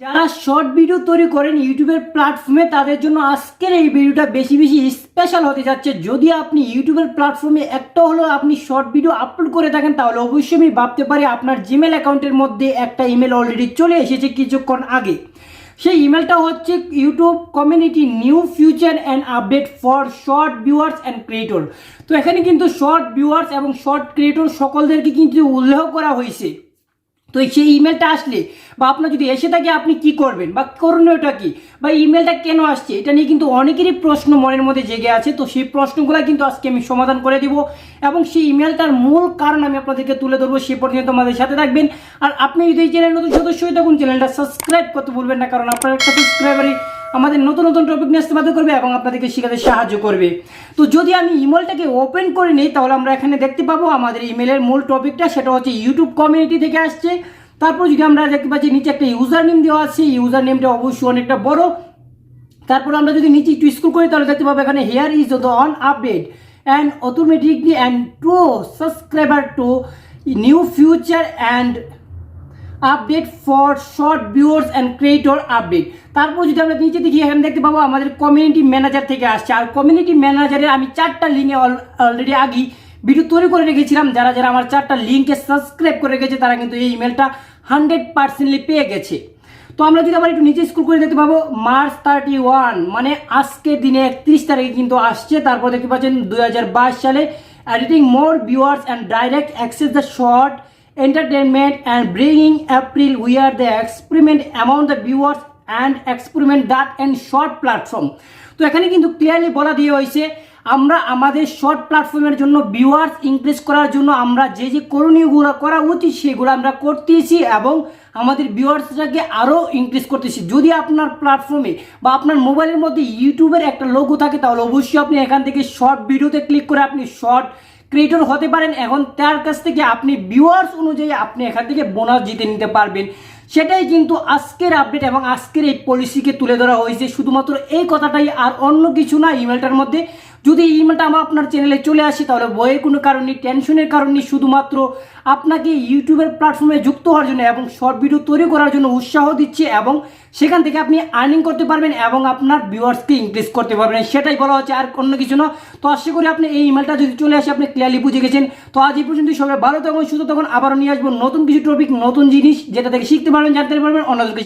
যারা short video তৈরি করেন ইউটিউবের প্ল্যাটফর্মে তাদের জন্য আজকের এই ভিডিওটা বেশি স্পেশাল হতে যাচ্ছে। যদি আপনি ইউটিউবের প্ল্যাটফর্মে একটা হলো আপনি শর্ট ভিডিও আপলোড করে থাকেন তাহলে অবশ্যই আমি ভাবতে পারি আপনার জিমেল অ্যাকাউন্টের মধ্যে একটা ইমেল অলরেডি চলে এসেছে কিছুক্ষণ আগে। সেই ইমেলটা হচ্ছে YouTube community new future and update for short viewers and creator. তো এখানে কিন্তু শর্ট ভিউয়ার্স এবং শর্ট ক্রিয়েটর সকলদেরকে কিন্তু উল্লেখ করা হয়েছে। তো সেই ইমেলটা আসলে বা আপনার যদি এসে থাকে আপনি কি করবেন বা করণীয়টা কি বা ইমেলটা কেন আসছে এটা নিয়ে কিন্তু অনেকেরই প্রশ্ন মনের মধ্যে জেগে আছে। তো সেই প্রশ্নগুলো কিন্তু আজকে আমি সমাধান করে দিব এবং সেই ইমেলটার মূল কারণ আমি আপনাদেরকে তুলে ধরবো। সে পর্যন্ত আমাদের সাথে থাকবেন। আর আপনি যদি এই চ্যানেল নতুন সদস্য হয়ে থাকুন চ্যানেলটা সাবস্ক্রাইব করতে ভুলবেন না, কারণ আপনার একটা সাবস্ক্রাইবারই আমাদের নতুন নতুন টপিক নিয়ে আসতে বাধ্য করবে এবং আপনাদেরকে শেখাতে সাহায্য করবে। তো যদি আমি ইমেলটাকে ওপেন করে নিই তাহলে আমরা এখানে দেখতে পাবো আমাদের ইমেলের মূল টপিকটা, সেটা হচ্ছে ইউটিউব কমিউনিটি থেকে আসছে। তারপর যদি আমরা দেখতে পাচ্ছি নিচে একটা ইউজার নেম দেওয়া আছে, ইউজার নেমটা অবশ্যই অনেকটা বড়। তারপর আমরা যদি নিচে একটু স্ক্রল করি তাহলে দেখতে পাবো এখানে here is the on update and automatically and to subscriber to new future and update for short viewers and creator update. তারপর যদি আমরা নিচে দেখি এখানে দেখতে পাবো আমাদের কমিউনিটি ম্যানেজার থেকে আসছে। আর কমিউনিটি ম্যানেজারে আমি 4টা লিঙ্কে অলরেডি আগেই ভিডিও তৈরি করে রেখেছিলাম। যারা যারা আমার 4টা লিঙ্কে সাবস্ক্রাইব করে রেখেছে তারা কিন্তু এই ইমেলটা 100% পেয়ে গেছে। তো আমরা যদি আবার একটু নিচে স্ক্রল করে দেখতে পাবো মার্চ 31 মানে আজকের দিনে 31 তারিখে কিন্তু আসছে। তারপর দেখতে পাচ্ছেন 2022 সালে editing more viewers and direct access the short entertainment and bringing April we are the experiment among the viewers and experiment that and short platform। তো এখানে কিন্তু ক্লিয়ারলি বলা দিয়ে হয়েছে আমরা আমাদের শর্ট প্ল্যাটফর্মের জন্য ভিউয়ার্স ইনক্রিজ করার জন্য আমরা যে যে করণীয়গুলো করা উচিত সেগুলো আমরা করতেছি এবং আমাদের ভিউয়ার্সটাকে আরও ইনক্রিজ করতেছি। যদি আপনার প্ল্যাটফর্মে বা আপনার মোবাইলের মধ্যে ইউটিউবের একটা লোগো থাকে তাহলে অবশ্যই আপনি এখান থেকে শর্ট ভিডিওতে ক্লিক করে আপনি শর্ট ক্রিয়েটর হতে পারেন। এখন তার কাছ থেকে আপনি ভিউয়ার্স অনুযায়ী আপনি এখান থেকে বোনাস জিতে নিতে পারবেন। সেটাই কিন্তু আজকের আপডেট এবং আজকের এই পলিসিকে তুলে ধরা হয়েছে, শুধুমাত্র এই কথাটাই, আর অন্য কিছু না। ইমেলটার মধ্যে যদি এই ইমেলটা আপনার চ্যানেলে চলে আসে তাহলে বইয়ের কোনো কারণ নেই, টেনশনের কারণ নেই, শুধুমাত্র আপনাকে ইউটিউবের প্ল্যাটফর্মে যুক্ত হওয়ার জন্য এবং শর্ট ভিডিও তৈরি করার জন্য উৎসাহ দিচ্ছে এবং সেখান থেকে আপনি আর্নিং করতে পারবেন এবং আপনার ভিউয়ার্সকে ইনক্রিজ করতে পারবেন, সেটাই বলা হচ্ছে, আর অন্য কিছু না। তো আশা করি আপনি এই ইমেলটা যদি চলে আসে আপনি ক্লিয়ারলি বুঝে গেছেন। তো আজ এই পর্যন্ত সবাই ভালো থাকুন, সুস্থ থাকুন, আবারও নিয়ে আসবো নতুন কিছু টপিক, নতুন জিনিস যেটা থেকে শিখতে পারবেন, জানতে পারবেন, অন্য